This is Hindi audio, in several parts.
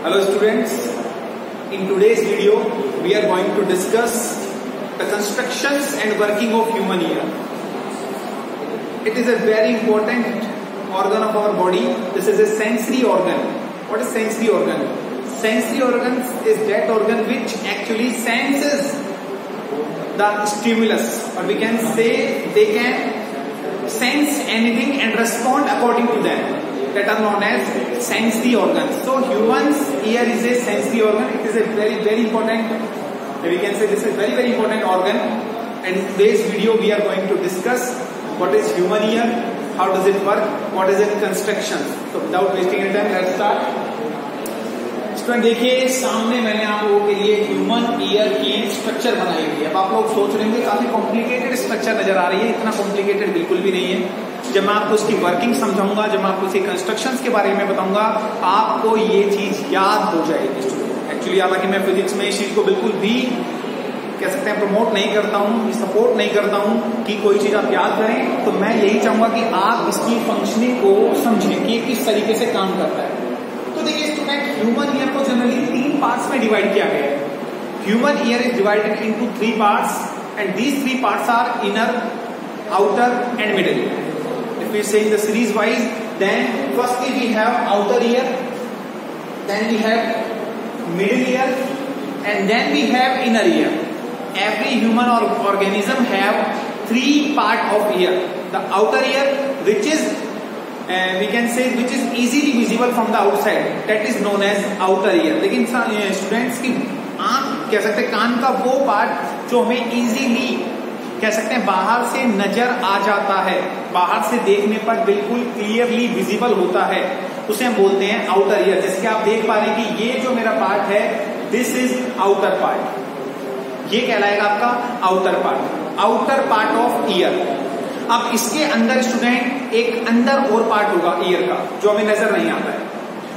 Hello students, in today's video we are going to discuss the constructions and working of human ear. It is a very important organ of our body. This is a sensory organ. What is sensory organ? Sensory organ is that organ which actually senses the stimulus, or we can say they can sense anything and respond according to them. That are known as sensory organs. So human's ear is a sensory organ. It is a very important, we can say this is very important organ. And in today's video we are going to discuss what is human ear, how does it work, what is its construction. So without wasting any time, let's start. Student देखिए, सामने मैंने आप लोगों के लिए ह्यूमन ईयर की स्ट्रक्चर बनाई हुई है। अब आप लोग सोच रहे हैं काफी कॉम्प्लिकेटेड स्ट्रक्चर नजर आ रही है। इतना कॉम्प्लिकेटेड बिल्कुल भी नहीं है। जब मैं आपको इसकी वर्किंग समझाऊंगा, जब मैं आपको इसके कंस्ट्रक्शंस के बारे में बताऊंगा, आपको ये चीज याद हो जाएगी स्टूडेंट। एक्चुअली हालांकि मैं फिजिक्स में इस चीज को बिल्कुल भी कह सकते हैं प्रमोट नहीं करता हूँ, सपोर्ट नहीं करता हूँ कि कोई चीज आप याद करें। तो मैं यही चाहूंगा कि आप इसकी फंक्शनिंग को समझें कि किस तरीके से काम करता है। तो देखिए स्टूडेंट, ह्यूमन ईयर को जनरली 3 पार्ट्स में डिवाइड किया गया है। Human ear is divided into 3 parts and these 3 parts are inner, outer and middle. If we say in the series wise, then firstly we have outer ear, then we have middle ear, and then we have inner ear. Every human organism have 3 part of ear. The outer ear, which is we can say which is easily visible from the outside, that is known as outer ear. लेकिन स्टूडेंट्स की आंख कह सकते हैं, कान का वो पार्ट जो हमें इजीली कह सकते हैं बाहर से नजर आ जाता है, बाहर से देखने पर बिल्कुल क्लियरली विजिबल होता है, उसे हम बोलते हैं आउटर ईयर। जैसे कि आप देख पा रहे हैं कि ये जो मेरा पार्ट है, दिस इज आउटर पार्ट, ये कहलाएगा आपका outer part, outer part of year. अब इसके अंदर स्टूडेंट एक अंदर और पार्ट होगा ईयर का जो हमें नजर नहीं आता है,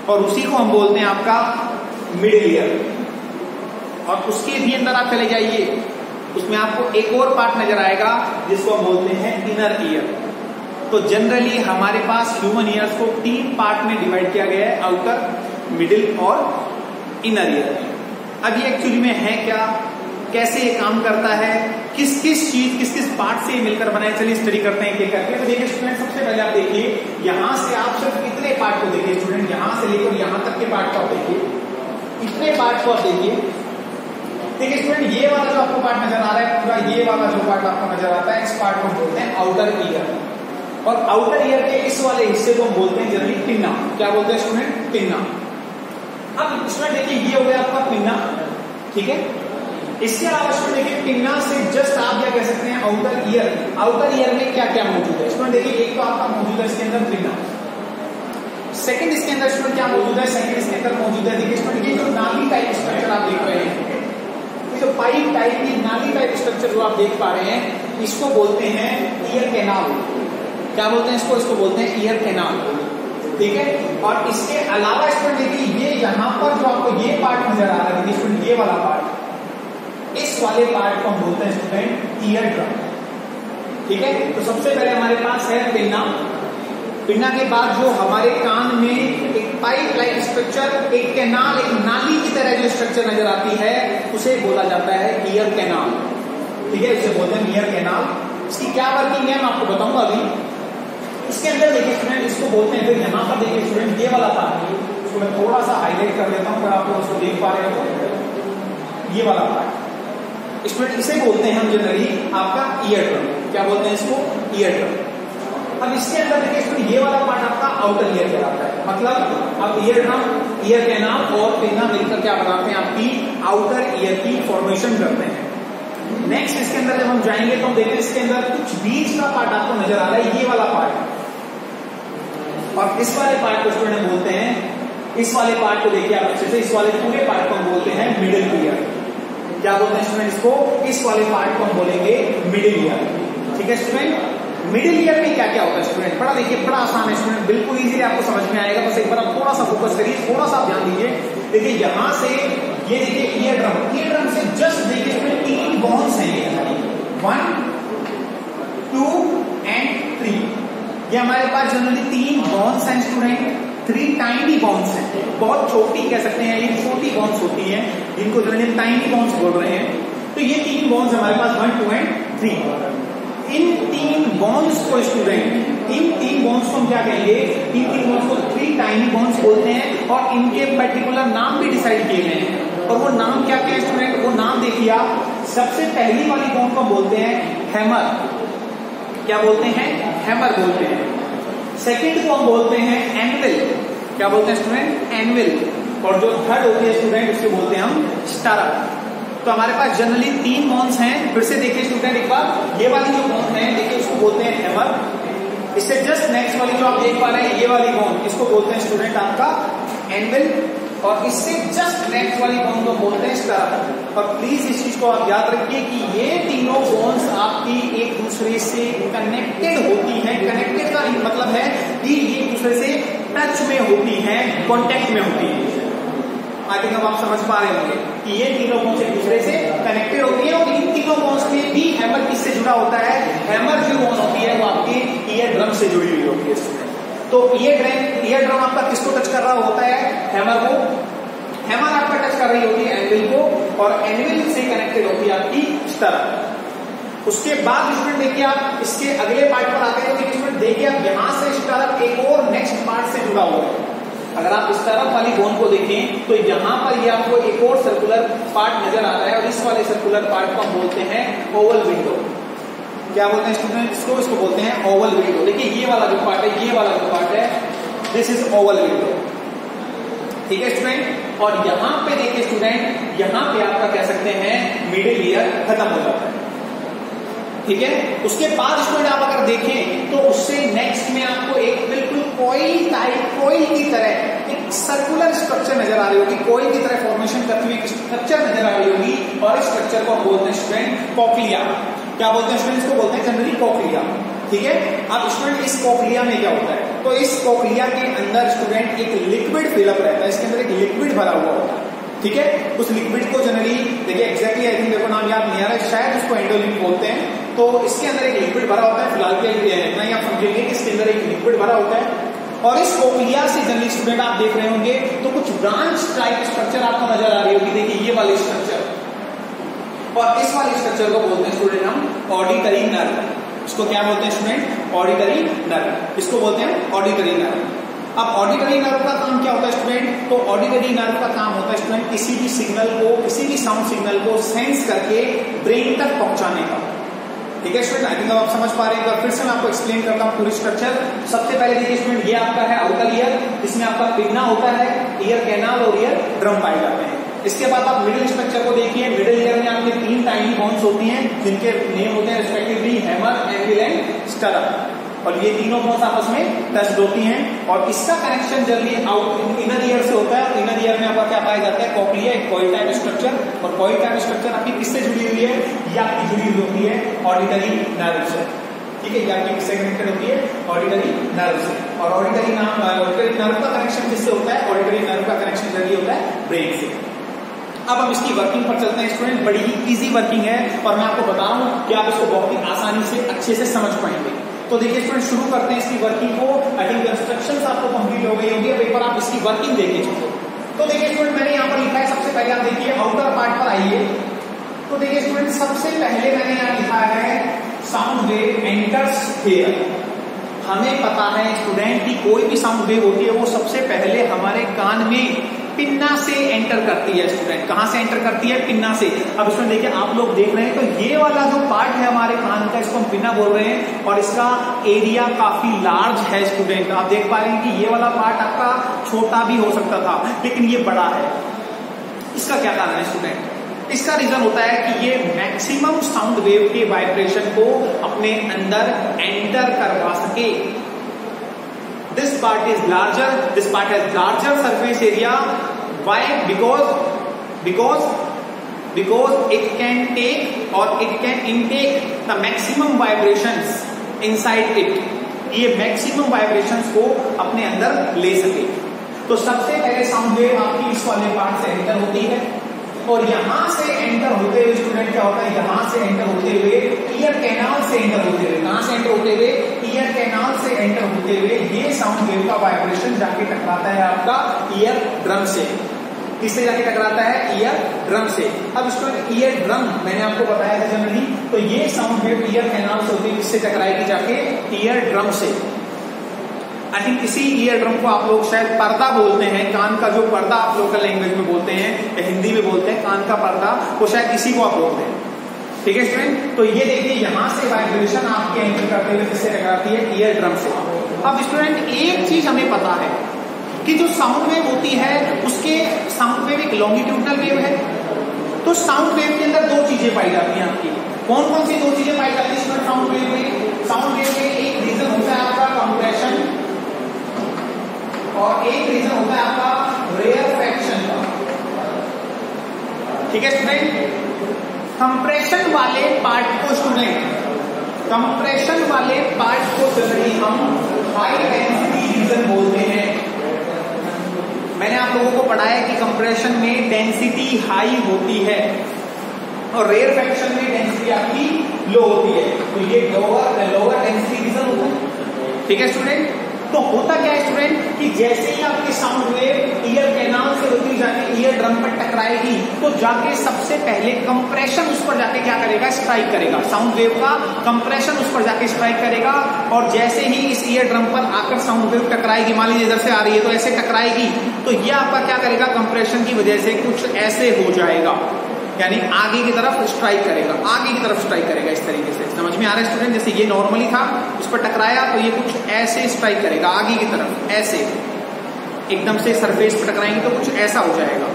और उसी को हम बोलते हैं आपका मिडिल ईयर। और उसके भी अंदर आप चले जाइए, उसमें आपको एक और पार्ट नजर आएगा जिसको हम बोलते हैं इनर ईयर। तो जनरली हमारे पास ह्यूमन ईयर्स को 3 पार्ट में डिवाइड किया गया है, आउटर, मिडिल और इनर ईयर। अब ये एक्चुअली में है क्या, कैसे ये काम करता है, किस किस पार्ट से मिलकर बनाए, चलिए स्टडी करते हैं क्या करके। तो देखिए स्टूडेंट, सबसे पहले आप देखिए, यहां से आप सिर्फ इतने पार्ट को देखिए स्टूडेंट, यहां से लेकर यहां तक के पार्ट को आप देखिए, इतने पार्ट को आप देखिए। देखिए स्टूडेंट, ये वाला जो आपको पार्ट नजर आ रहा है पूरा, ये वाला जो पार्ट आपको नजर आता है, इस पार्ट को बोलते हैं आउटर ईयर। और आउटर ईयर के इस वाले हिस्से को हम बोलते हैं जनरली पिन्ना। क्या बोलते हैं स्टूडेंट? पिन्ना। अब स्टूडेंट देखिए, ये हो गया आपका पिन्ना, ठीक है। इसके अलावा स्टूडेंट देखिए, पिन्ना से जस्ट आप क्या कह सकते हैं आउटर ईयर। आउटर ईयर में क्या क्या मौजूद है स्टूडेंट? देखिए, एक तो आपका मौजूद है इसके अंदर पिन्ना, सेकंड इसके अंदर स्टूडेंट क्या मौजूद है, सेकंड इसके अंदर मौजूद है, देखिए स्टूडेंट, ये जो नाली टाइप स्ट्रक्चर आप देख रहे हैं, जो पाइप टाइप की नाली टाइप स्ट्रक्चर जो आप देख पा रहे हैं, इसको बोलते हैं ईयर कैनाल। क्या बोलते हैं इसको? इसको बोलते हैं ईयर कैनाल, ठीक है। और इसके अलावा स्टूडेंट देखिए, ये यहां पर जो आपको ये पार्ट नजर आ रहा है स्टूडेंट, ये वाला पार्ट, इस वाले पार्ट को हम बोलते हैं स्टूडेंट ईयर ड्रम, ठीक है। तो सबसे पहले हमारे पास है पिन्ना। पिन्ना के बाद जो हमारे कान में एक पाइप लाइक स्ट्रक्चर, एक कैनाल, एक नाली की तरह जो स्ट्रक्चर नजर आती है, उसे बोला जाता है ईयर कैनाल, ठीक है। इसे बोलते हैं ईयर कैनाल। इसकी क्या वर्किंग है मैं आपको बताऊंगा अभी। इसके अंदर देखिए स्टूडेंट, इसको बोलते हैं, फिर यहाँ पर देखिए स्टूडेंट, ये वाला पार्ट, इसको मैं थोड़ा सा हाईलाइट कर देता हूँ अगर आप लोग उसको देख पा रहे हो तो, ये वाला पार्ट स्टूडेंट, इसे बोलते हैं हम जनरली आपका ईयर ड्रम। क्या बोलते हैं इसको? Ear drum. अब इसके अंदर देखिए स्टूडेंट, ये वाला पार्ट आपका आउटर ईयर कहलाता है। मतलब अब ईयर ड्रम, ईयर कैनाल और पिन्ना मिलकर क्या बनाते हैं, आपकी आउटर ईयर की फॉर्मेशन करते हैं। नेक्स्ट इसके अंदर जब हम जाएंगे तो हम देखें इसके अंदर कुछ बीच का पार्ट आपको नजर आ रहा है, ये वाला पार्ट, और इस वाले पार्ट को स्टूडेंट बोलते हैं, इस वाले पार्ट को देखिए आप अच्छे से, इस वाले पूरे पार्ट को हम बोलते हैं मिडिल ईयर। क्या बोलते हैं स्टूडेंट इसको? इस वाले पार्ट को हम बोलेंगे मिडिल ईयर, ठीक है स्टूडेंट। मिडिल ईयर में क्या क्या होता है स्टूडेंट? बड़ा देखिए, बड़ा आसान है स्टूडेंट, बिल्कुल इजीली आपको समझ में आएगा। बस एक बार आप थोड़ा सा फोकस करिए, थोड़ा सा ध्यान दीजिए। देखिए यहां से ये देखिए ईयर ड्रम, ईयर ड्रम से जस्ट देखिए इसमें 3 बोन्स हैं, ये 1, 2 एंड 3। ये हमारे पास जनरली 3 बोन्स हैं स्टूडेंट, 3 टाइनी बॉन्ड्स हैं, बहुत छोटी कह सकते हैं, ये छोटी बॉन्ड्स होती हैं जिनको जनरली टाइनी बॉन्ड्स बोल रहे हैं। तो ये 3 बॉन्ड्स हमारे पास 1, 2 एंड 3। इन 3 बॉन्ड्स को स्टूडेंट, इन 3 बॉन्ड्स को हम क्या कहेंगे, इन 3 बॉन्ड्स को 3 टाइनी बॉन्ड्स बोलते हैं और इनके पर्टिकुलर नाम भी डिसाइड किए गए हैं। और वो नाम क्या क्या है स्टूडेंट, वो नाम देखिए आप। सबसे पहली वाली बॉन्ड को बोलते हैं हैमर, क्या बोलते हैं, हैमर बोलते हैं। सेकंड को हम बोलते हैं एनविल, क्या बोलते हैं स्टूडेंट, एनविल। और जो थर्ड होती है स्टूडेंट उसको बोलते हैं हम स्टारअप। तो हमारे पास जनरली 3 बॉन्ड्स हैं। फिर से देखिए स्टूडेंट एक बार, ये वाली जो बॉन्ड है देखिए उसको बोलते हैं हैमर। इससे जस्ट नेक्स्ट वाली जो आप देख पा रहे हैं ये वाली बॉन्ड, इसको बोलते हैं स्टूडेंट आपका एनविल। और इससे जस्ट नेक्स्ट वाली बॉन्ड को बोलते हैं स्टारअप। और प्लीज इस चीज को आप याद रखिए कि ये तीनों बॉन्ड्स आपकी एक दूसरे से कनेक्टेड होती हैं। कनेक्टेड का मतलब है कि ये एक दूसरे से टच में होती हैं, कॉन्टेक्ट में होती है। आई थिंक अब आप समझ पा रहे होंगे कि ये तीनों बॉन्ड्स एक दूसरे से कनेक्टेड होती है। और इन तीनों बॉन्ड्स में भी हैमर किससे जुड़ा होता है, हैमर जो बॉन्ड होती है वो आपकी ईयर ड्रम से जुड़ी हुई होती है। तो ईयर ड्रम आपका किसको टच कर रहा होता है, हैमर को। हैमर आपका टच कर रही होती है एनविल को, और एनविल से कनेक्टेड होती है आपकी स्टारअप। उसके बाद स्टूडेंट देखिए आप इसके अगले पार्ट पर आते हैं। तो स्टूडेंट देखिए आप यहां से स्टारअप एक और नेक्स्ट पार्ट से जुड़ा हुआ है। अगर आप स्टारअप वाली बोन को देखें तो यहां पर ये आपको एक और सर्कुलर पार्ट नजर आ रहा है, और इस वाले सर्कुलर पार्ट को हम बोलते हैं ओवल विंडो। क्या बोलते हैं स्टूडेंट इसको, इसको बोलते हैं ओवल विंडो। देखिए ये वाला जो पार्ट है, ये वाला जो पार्ट है, दिस इज ओवल विंडो, ठीक है स्टूडेंट। और यहां पे देखिए स्टूडेंट, यहां पे आपका कह सकते हैं मिडिल ईयर खत्म हो जाता है, ठीक है। उसके बाद स्टूडेंट आप अगर देखें तो उससे नेक्स्ट में आपको एक बिल्कुल कोयल टाइप, कोयल की तरह एक सर्कुलर स्ट्रक्चर नजर आ रही होगी, कोयल की तरह फॉर्मेशन करती हुई एक स्ट्रक्चर नजर आ रही होगी। और इस स्ट्रक्चर को बोलते हैं स्टूडेंट कॉक्लिया। क्या बोलते हैं स्टूडेंट, इसको बोलते हैं जनरली कॉक्लिया, ठीक है। अब स्टूडेंट इस कॉक्लिया में क्या होता है, तो इस कॉक्लिया के अंदर स्टूडेंट एक लिक्विड फिलअप रहता है, इसके अंदर एक लिक्विड भरा हुआ होता है, ठीक है। उस लिक्विड को जनरली देखिए एग्जैक्टली आई थिंक देखो नाम याद नहीं आ रहा है, शायद उसको एंडोलिन बोलते हैं। तो इसके अंदर एक लिक्विड भरा होता है, फिलहाल के लिए इतना ही आप समझेंगे कि इसके अंदर एक लिक्विड भरा होता है। और इस कॉक्लिया से जनरली स्टूडेंट आप देख रहे होंगे तो कुछ ब्रांच टाइप स्ट्रक्चर आपको नजर आ रही होगी। देखिए ये वाली स्ट्रक्चर, और इस वाले स्ट्रक्चर को बोलते हैं स्टूडेंट हम ऑडिटरी नर्व। इसको क्या बोलते हैं स्टूडेंट, ऑडिटरी नर्व, इसको बोलते हैं ऑडिटरी नर्व। अब ऑडिटरी नर्व का काम क्या होता है स्टूडेंट, तो ऑडिटरी नर्व का काम होता है स्टूडेंट किसी भी सिग्नल को, किसी भी साउंड सिग्नल को सेंस करके ब्रेन तक पहुंचाने का, ठीक है स्टूडेंट। आई थिंक आप समझ पा रहे हैं। फिर से मैं आपको एक्सप्लेन करता हूँ पूरी स्ट्रक्चर। सबसे पहले देखिए स्टूडेंट, ये आपका है आउटर ईयर, जिसमें आपका पिन्ना होता है, ईयर कैनाल और ईयर ड्रम पाए जाते हैं। इसके बाद आप मिडिल स्ट्रक्चर को देखिए। मिडिल ईयर में आपके 3 टाइनी बॉन्ड्स होती हैं जिनके नेम होते हैं रिस्पेक्टिवली हैमर, एनविल एंड स्टारअप। और ये तीनों बॉन्ड्स आपस में टच होती हैं, और इसका connection generally out inner ear से होता है। और इनर ईयर में आपका क्या पाया जाता है, कॉक्लिया, एक कॉइल टाइप स्ट्रक्चर। और कॉइल टाइप स्ट्रक्चर आपकी किससे जुड़ी हुई है, ये आपकी जुड़ी हुई होती है ऑडिटरी नर्व से, ठीक है। ये आपकी किससे कनेक्टेड होती है, ऑडिटरी नर्व से। और ऑडिटरी नर्व का कनेक्शन किससे होता है, ऑडिटरी नर्व का कनेक्शन जनरली होता है ब्रेन से। अब हम इसकी वर्किंग पर चलते हैं स्टूडेंट। बड़ी ही इजी वर्किंग है, और मैं आपको बताऊं कि आप इसको बहुत ही आसानी से अच्छे से समझ पाएंगे। तो देखिए स्टूडेंट, शुरू करते हैं इसकी वर्किंग को। आई थिंक इंस्ट्रक्शंस आपको कंप्लीट हो गई होगी। अब एक बार आप इसकी वर्किंग देखिए। तो देखिए स्टूडेंट, मैंने यहाँ पर लिखा है, सबसे पहले आप देखिए आउटर पार्ट पर आइए। तो देखिए स्टूडेंट, सबसे पहले मैंने यहाँ लिखा है साउंड वेव एंटर्स हियर। हमें पता है स्टूडेंट कि कोई भी साउंड वेव होती है वो सबसे पहले हमारे कान में पिन्ना से एंटर करती है स्टूडेंट। कहां से एंटर करती है, पिन्ना से। अब स्टूडेंट देखिए, आप लोग देख रहे हैं तो ये वाला जो पार्ट है हमारे कान का, इसको हम पिन्ना बोल रहे हैं, और इसका एरिया काफी लार्ज है स्टूडेंट। आप देख पा रहे हैं कि ये वाला पार्ट आपका छोटा भी हो सकता था, लेकिन ये बड़ा है। इसका क्या कारण है स्टूडेंट, इसका रीजन होता है कि ये मैक्सिमम साउंड वेव के वाइब्रेशन को अपने अंदर एंटर करवा सके। This part is larger. This part has larger surface area. Why? Because it can take or it can intake the maximum vibrations inside it. ये मैक्सिमम वाइब्रेशंस को अपने अंदर ले सके। तो सबसे पहले साउंड वेव आपकी इस वाले पार्ट से एंटर होती है। और यहां से एंटर होते हुए स्टूडेंट क्या होता है, यहां से एंटर होते हुए ईयर कैनाल से एंटर होते हुए, कहां से एंटर होते हुए, ईयर कैनाल से एंटर होते हुए ये साउंड वेव का वाइब्रेशन जाके टकराता है आपका ईयर ड्रम से। किससे जाके टकराता है, ईयर ड्रम से। अब स्टूडेंट ईयर ड्रम मैंने आपको बताया था जनरली, तो ये साउंड वेव ईयर कैनाल से होती है, किससे टकराएगी, जाके ईयर ड्रम से। आई थिंक इसी ईयर ड्रम को आप लोग शायद पर्दा बोलते हैं, कान का जो पर्दा आप लोकल लैंग्वेज में बोलते हैं या हिंदी में बोलते हैं, कान का पर्दा, वो शायद इसी को आप बोलते हैं। ठीक है स्टूडेंट, तो ये देखिए यहां से वाइब्रेशन आपके एंटर करते हुए किससे टकराती है, ईयर ड्रम से। अब स्टूडेंट एक चीज हमें पता है कि जो साउंड वेव होती है उसके, साउंड वेव एक लॉन्गिट्यूडनल वेव है, तो साउंड वेव के अंदर दो चीजें पाई जाती हैं आपकी। कौन कौन सी दो चीजें पाई जाती है साउंड वेव में? साउंड वेव में एक रीजन होता है आपका कंप्रेशन और एक रीजन होता है आपका रेयरफैक्शन का। ठीक है स्टूडेंट, कंप्रेशन वाले पार्ट को जनरली हम हाई डेंसिटी रीजन बोलते हैं। मैंने आप लोगों को पढ़ाया कि कंप्रेशन में डेंसिटी हाई होती है और रेयरफैक्शन में डेंसिटी आपकी लो होती है, तो ये लोअर डेंसिटी रीजन होता है। ठीक है स्टूडेंट, तो होता क्या है स्टूडेंट कि जैसे ही आपकी साउंड वेव ईयर कैनाल से होती जाके ईयर ड्रम पर टकराएगी, तो जाके सबसे पहले कंप्रेशन उस पर जाके क्या करेगा, स्ट्राइक करेगा। साउंड वेव का कंप्रेशन उस पर जाके स्ट्राइक करेगा, और जैसे ही इस ईयर ड्रम पर आकर साउंड वेव टकराएगी, मान लीजिए इधर से आ रही है तो ऐसे टकराएगी, तो ये आपका क्या करेगा, कंप्रेशन की वजह से कुछ ऐसे हो जाएगा, यानी आगे की तरफ स्ट्राइक करेगा, आगे की तरफ स्ट्राइक करेगा। इस तरीके से समझ में आ रहा है स्टूडेंट, जैसे ये नॉर्मली था, उस पर टकराया तो ये कुछ ऐसे स्ट्राइक करेगा आगे की तरफ, ऐसे एकदम से सरफेस पर टकराएंगे तो कुछ ऐसा हो जाएगा।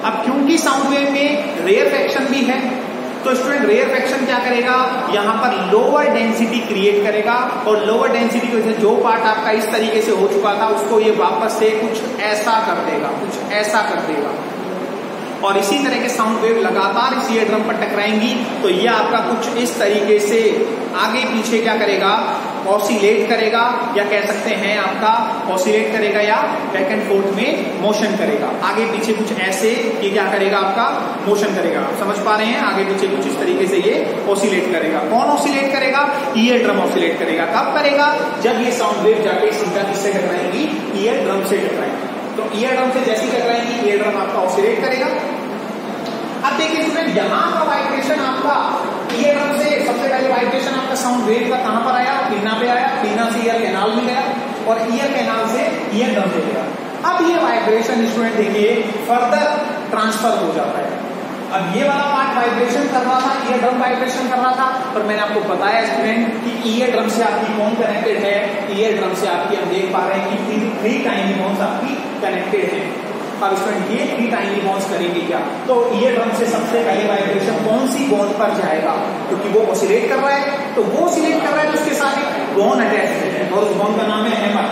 अब क्योंकि साउंड वेव में रेयरफैक्शन भी है, तो स्टूडेंट रेयरफैक्शन क्या करेगा, यहां पर लोअर डेंसिटी क्रिएट करेगा, और लोअर डेंसिटी की वजह से जो पार्ट आपका इस तरीके से हो चुका था उसको ये वापस से कुछ ऐसा कर देगा, कुछ ऐसा कर देगा। और इसी तरह के साउंड वेव लगातार इस ईयर ड्रम पर टकराएंगी, तो ये आपका कुछ इस तरीके से आगे पीछे क्या करेगा, ऑसिलेट करेगा, या कह सकते हैं आपका ऑसिलेट करेगा या बैक एंड फोर्थ में मोशन करेगा। आगे पीछे कुछ ऐसे ये क्या करेगा, आपका मोशन करेगा। आप समझ पा रहे हैं, आगे पीछे कुछ इस तरीके से ये ऑसिलेट करेगा। कौन ऑसिलेट करेगा, ईयर ड्रम ऑसिलेट करेगा। कब करेगा, जब ये साउंड वेव जाके सीधा किससे टकराएंगी, ईयर ड्रम से टकराएंगी। तो ईयर ड्रम से जैसी टकराएंगी, ईयर ड्रम आपका ऑसिलेट करेगा। अब देखिए स्टूडेंट, यहां का वाइब्रेशन आपका ईयर ड्रम से, सबसे पहले वाइब्रेशन आपका साउंड वेव का कहां पर आया, पीना पे आया, पीना से ईयर कैनाल में गया, और ईयर कैनाल से ईयर ड्रम पे गया। अब ये वाइब्रेशन स्टूडेंट देखिए फर्दर ट्रांसफर हो जाता है। अब ये वाला पार्ट वाइब्रेशन कर रहा था, ईयर ड्रम वाइब्रेशन कर रहा था, पर मैंने आपको बताया स्टूडेंट कि ईयर ड्रम से आपकी कौन कनेक्टेड है, ईयर ड्रम से आपकी हम देख पा रहे हैं कि 3 टाइनी बोन्स आपकी कनेक्टेड है। अब स्टूडेंट ये 3 टाइनी बोन्स करेंगे क्या, तो ईयर ड्रम से सबसे पहले वाइब्रेशन कौन सी बोन पर जाएगा, क्योंकि वो ऑसिलेट कर रहा है, तो वो ऑसिलेट कर रहा है तो उसके साथ एक बोन अटैच है, और उस बोन का नाम है हैमर।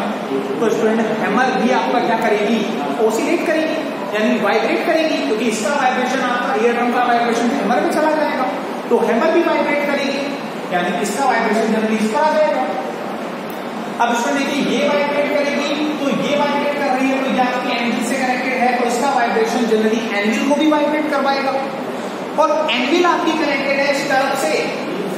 तो स्टूडेंट हैमर भी आपका क्या करेगी, ऑसिलेट करेगी, यानी वाइब्रेट करेगी, क्योंकि इसका वाइब्रेशन आपका ईयर ड्रम का वाइब्रेशन हैमर में चला जाएगा, तो हैमर भी वाइब्रेट करेगी, यानी इसका वाइब्रेशन जनरली इस पर आ जाएगा। अब इसमें देखिए ये वाइब्रेट करेगी, तो ये वाइब्रेट कर रही है, तो ये आपकी एंविल से कनेक्टेड है, तो इसका वाइब्रेशन जनरली एंविल को भी वाइब्रेट करवाएगा। और एंविल आपकी कनेक्टेड है स्टरप से,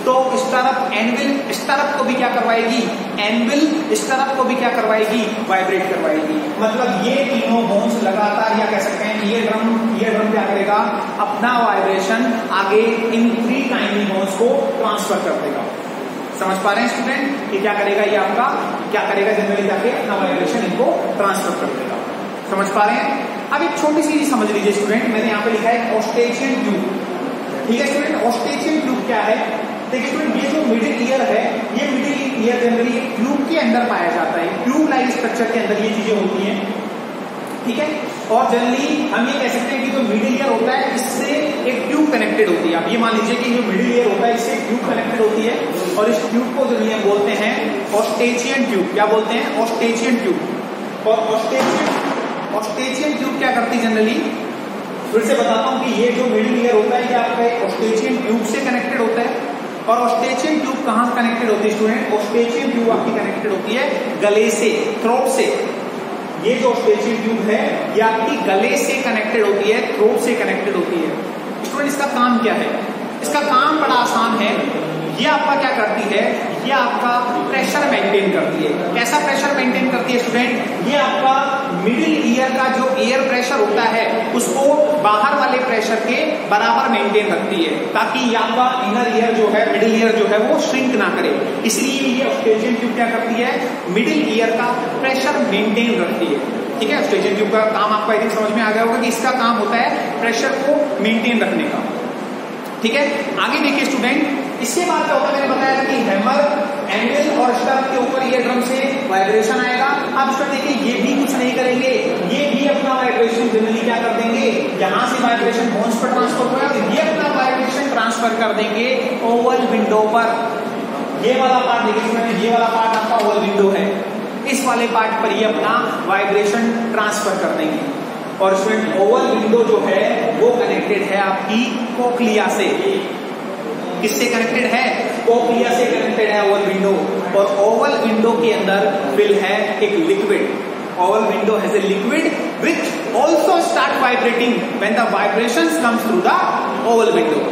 तो स्टरप एंविल स्टरप को भी क्या करवाएगी, एंविल स्टरप को भी क्या करवाएगी, वाइब्रेट करवाएगी। मतलब ये तीनों बोन्स लगातार, या कह सकते हैं ईयर ड्रम क्या करेगा, अपना वाइब्रेशन आगे इन 3 टाइनी बोन्स को ट्रांसफर कर देगा। समझ पा रहे हैं स्टूडेंट, ये क्या करेगा, ये आपका क्या करेगा, जनरली जाके अपना वाइब्रेशन इनको ट्रांसफर कर देगा। समझ पा रहे हैं। अब एक छोटी सी चीज समझ लीजिए स्टूडेंट, मैंने यहाँ पे लिखा है ऑस्टेचियन ट्यूब। ठीक है स्टूडेंट, ऑस्टेचियन ट्यूब क्या है, देखिए स्टूडेंट ये जो मिडिल ईयर है, ये मिडिल ईयर जनरली ट्यूब के अंदर पाया जाता है, ट्यूब लाइक स्ट्रक्चर के अंदर ये चीजें होती हैं। ठीक है, और जनरली हम ये कह सकते हैं कि जो मिडिल ईयर होता है इससे एक ट्यूब कनेक्टेड होती है। अब ये मान लीजिए कि जो मिडिल ईयर होता है इससे ट्यूब कनेक्टेड होती है, और इस ट्यूब को जो हम बोलते हैं ऑस्टेचियन ट्यूब। क्या बोलते हैं, ऑस्टेचियन ट्यूब। और ऑस्टेचियन ट्यूब क्या करती है जनरली, फिर से बताता हूं कि ये जो मिडिल ईयर होता है ये आपका एक ऑस्टेचियन ट्यूब से कनेक्टेड होता है। और ऑस्टेचियन ट्यूब कहां कनेक्टेड होती है स्टूडेंट, ऑस्टेचियन ट्यूब आपकी कनेक्टेड होती है गले से, थ्रोट से। ये जो ऑस्टेचियल ट्यूब है ये आपकी गले से कनेक्टेड होती है, थ्रोट से कनेक्टेड होती है। स्टूडेंट इसका काम क्या है? इसका काम बड़ा आसान है। ये आपका क्या करती है? ये आपका प्रेशर मेंटेन करती है। कैसा प्रेशर मेंटेन करती है स्टूडेंट? ये आपका मिडिल ईयर का जो एयर प्रेशर होता है उसको बाहर वाले प्रेशर के बराबर मेंटेन रखती है, ताकि ये आपका इनर ईयर जो है, मिडिल ईयर जो है वो श्रिंक ना करे। इसलिए ये ऑस्टेचियल ट्यूब क्या करती है? मिडिल ईयर का प्रेशर मेंटेन रखती है। ठीक है, ऑस्टेचियल ट्यूब का काम आपको आई थिंक समझ में आ गया होगा कि इसका काम होता है प्रेशर को मेंटेन रखने का। ठीक है, आगे देखिए स्टूडेंट, इसके बाद क्या होता है? मैंने बताया कि हैमर, एंगल और स्टड के ऊपर ये ड्रम से वाइब्रेशन आएगा। अब स्टूडेंट देखिए, ये भी कुछ नहीं करेंगे, ये भी अपना वाइब्रेशन जनरली क्या कर देंगे? यहां से वाइब्रेशन बोन्स पर ट्रांसफर होगा, ये अपना वाइब्रेशन ट्रांसफर कर देंगे ओवल विंडो पर। ये वाला पार्ट देखिए स्टूडेंट, ये वाला पार्ट आपका ओवल विंडो है, इस वाले पार्ट पर ये अपना वाइब्रेशन ट्रांसफर कर देंगे। और स्टूडेंट ओवल विंडो जो है वो कनेक्टेड है आपकी कोक्लिया से। किससे कनेक्टेड है? कोक्लिया से कनेक्टेड है ओवल विंडो। और ओवल विंडो के अंदर फिल है एक liquid. Oval window has a liquid which also start vibrating when the vibrations comes through the Oval window.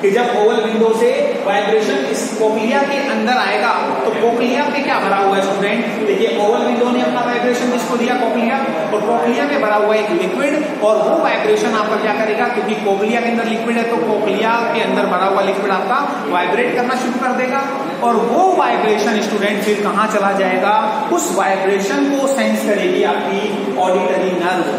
कि जब ओवल विंडो से वाइब्रेशन इस कोक्लिया के अंदर आएगा तो कोक्लिया में क्या भरा हुआ है स्टूडेंट? देखिए, ओवल विंडो ने अपना वाइब्रेशन किसको दिया? कोक्लिया। और कोक्लिया में भरा हुआ एक लिक्विड, और वो वाइब्रेशन आपका क्या करेगा? क्योंकि कोक्लिया के अंदर लिक्विड है तो कोक्लिया के अंदर भरा हुआ लिक्विड आपका वाइब्रेट करना शुरू कर देगा। और वो वाइब्रेशन स्टूडेंट फिर कहां चला जाएगा? उस वाइब्रेशन को सेंस करेगी आपकी ऑडिटरी नर्व।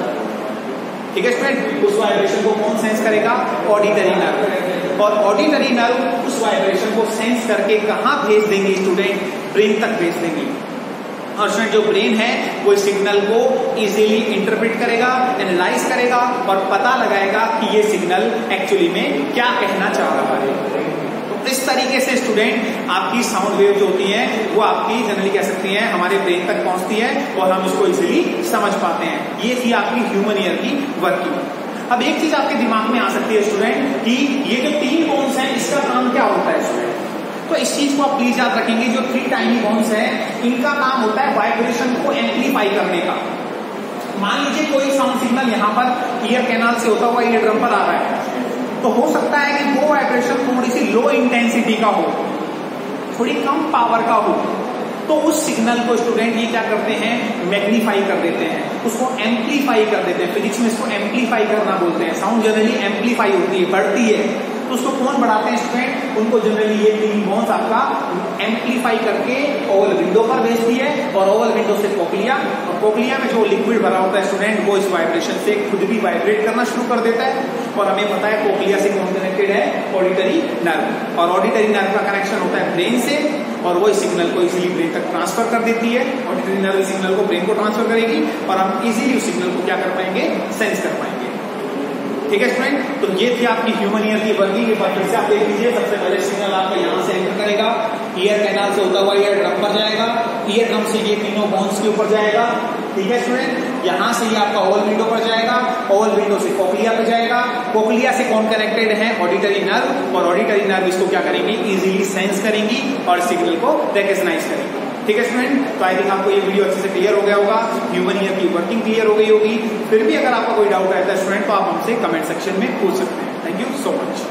ठीक है स्टूडेंट, उस वाइब्रेशन को कौन सेंस करेगा? Auditory nerve. और ऑडिटरी नर्व उस वाइब्रेशन को सेंस करके कहां भेज देंगे स्टूडेंट? ब्रेन तक भेज देंगे। और स्टूडेंट जो ब्रेन है वो इस सिग्नल को इजीली इंटरप्रेट करेगा, एनालाइज करेगा और पता लगाएगा कि ये सिग्नल एक्चुअली में क्या कहना चाह रहा है। तो इस तरीके से स्टूडेंट आपकी साउंड वेव जो होती है वो आपकी जनरली कह सकती है हमारे ब्रेन तक पहुंचती है और हम इसको इजीली समझ पाते हैं। ये थी आपकी ह्यूमन ईयर की वर्किंग। अब एक चीज आपके दिमाग में आ सकती है स्टूडेंट कि ये जो 3 बोन्स हैं इसका काम क्या होता है स्टूडेंट? तो इस चीज को आप प्लीज याद रखेंगे, जो 3 टाइनी बोन्स हैं इनका काम होता है वाइब्रेशन को एम्प्लीफाई करने का। मान लीजिए कोई साउंड सिग्नल यहाँ पर ईयर कैनाल से होता हुआ ईयर ड्रम पर आ रहा है, तो हो सकता है कि वो वाइब्रेशन थोड़ी सी लो इंटेंसिटी का हो, थोड़ी कम पावर का हो, तो उस सिग्नल को स्टूडेंट ये क्या करते हैं? मैग्नीफाई कर देते हैं, उसको एम्प्लीफाई कर देते हैं। फिजिक्स में इसको एम्प्लीफाई करना बोलते हैं। साउंड जनरली एम्प्लीफाई होती है, बढ़ती है, तो उसको कौन बढ़ाते हैं स्टूडेंट? उनको जनरली ये 3 बोन्स आपका एम्प्लीफाई करके ओवल विंडो पर भेजती है और ओवल विंडो से कोक्लिया, और कोक्लिया में जो लिक्विड भरा होता है स्टूडेंट वो इस वाइब्रेशन से खुद भी वाइब्रेट करना शुरू कर देता है। और हमें पता है कोक्लिया से कौन कनेक्टेड है? Auditory nerve. और ऑडिटरी नर्व का कनेक्शन होता है ब्रेन से और वो इस सिग्नल को इजीली ब्रेन तक ट्रांसफर कर देती है। ऑडिटरी नर्व सिग्नल को ब्रेन को ट्रांसफर करेगी और हम इजीली उस सिग्नल को क्या कर पाएंगे? सेंस कर पाएंगे। ठीक है स्टूडेंट, तो ये थी आपकी ह्यूमन ईयर की वर्किंग। एक बार फिर से आप देख लीजिए, सबसे पहले सिग्नल आपका यहाँ से एंटर करेगा, ईयर कैनाल से होता हुआ ईयर ड्रम पर जाएगा, ईयर ड्रम से ये तीनों बोन्स के ऊपर जाएगा। ठीक है स्टूडेंट, यहाँ से ये आपका ओवल विंडो पर जाएगा, ओवल विंडो से कोक्लिया पे जाएगा, कोक्लिया से कौन कनेक्टेड है? Auditory nerve. और ऑडिटरी नर्व इसको क्या करेंगी? इजीली सेंस करेंगी और सिग्नल को रिकॉग्नाइज करेंगी। ठीक है स्टूडेंट, तो आई थिंक आपको ये वीडियो अच्छे से क्लियर हो गया होगा, ह्यूमन ईयर की वर्किंग क्लियर हो गई होगी। फिर भी अगर आपका कोई डाउट रहता है स्टूडेंट तो आप हमसे कमेंट सेक्शन में पूछ सकते हैं। Thank you so much.